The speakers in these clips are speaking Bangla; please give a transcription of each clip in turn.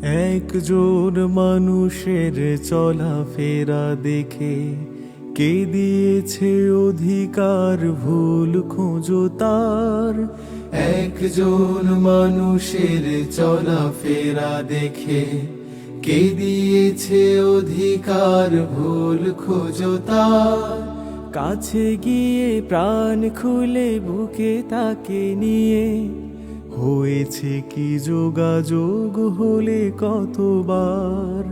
একজন মানুষের চলাফেরা দেখে কে দিয়েছে অধিকার ভুল খোঁজো তার। একজন মানুষের চলাফেরা দেখে কে দিয়েছে অধিকার ভুল খোঁজো তার। কাছে গিয়ে প্রাণ খুলে বুকে তাকে নিয়ে হয়েছে কি যোগাযোগ হলে কতবার,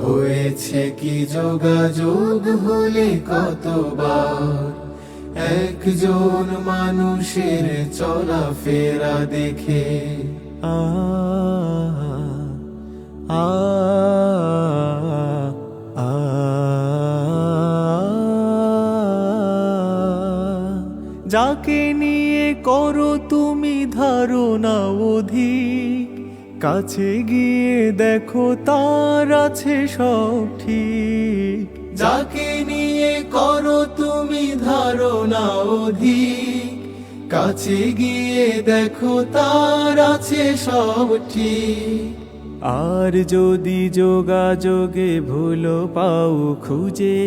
হয়েছে কি যোগাযোগ হলে কতবার। একজন মানুষের চলাফেরা দেখে আ আ আ যাকে নিয়ে করো তুমি ধারণা অধিক, কাছে গিয়ে দেখো তার আছে সব ঠিক। যাকে নিয়ে করো তুমি ধারণা অধিক, কাছে গিয়ে দেখো তার আছে সব ঠিক। আর যদি যোগাযোগে ভুলো পাও খুঁজে,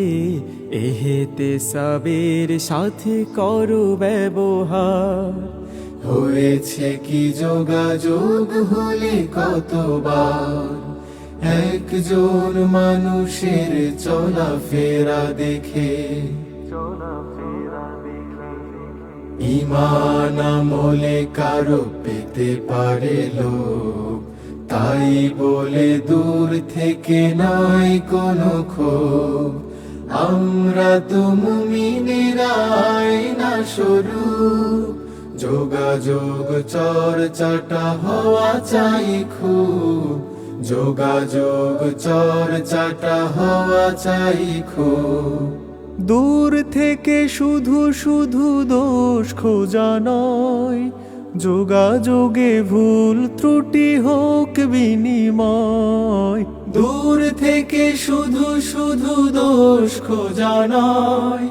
এহেতে সাবের সাথে করো ব্যবহার। হয়েছে কি যোগাযোগ হলে কতবার। একজন মানুষের চলাফেরা দেখে ঈমান আমলে কারো পেতে পারে লোক, তাই বলে দূর থেকে নয় কোনো ক্ষোভ। আমরা তো মুমিনের আয়না স্বরূপ, যোগাযোগ চর্চাটা হওয়া চাই খুব। যোগাযোগ চর্চাটা হওয়া চাই খুব। দূর থেকে শুধু শুধু দোষ খোঁজা নয়, যোগাযোগে ভুল ত্রুটি হোক বিনিময়। দূর থেকে শুধু শুধু দোষ খোঁজা নয়,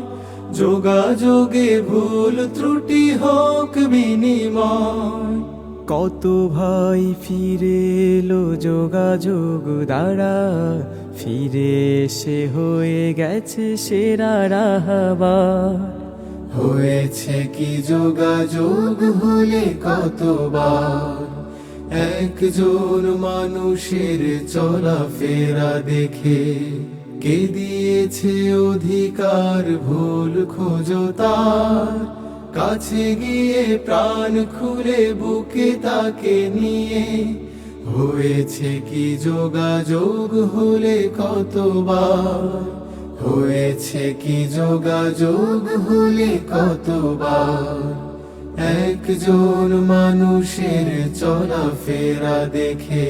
যোগাযোগে ভুল ত্রুটি হোক বিনিময়। কত ভাই ফিরে এলো যোগাযোগ দ্বারা, ফিরে এসে হয়ে গেছে সেরা রাহবার। হয়েছে কি যোগাযোগ হলে কতবার। একজন মানুষের চলাফেরা দেখে কে দিয়েছে অধিকার ভুল খোঁজো তার। কাছে গিয়ে প্রাণ খুলে বুকে তাকে নিয়ে হয়েছে কি যোগাযোগ হলে কতবার। হয়েছে কি যোগাযোগ হলে কতবার। একজন মানুষের চলাফেরা দেখে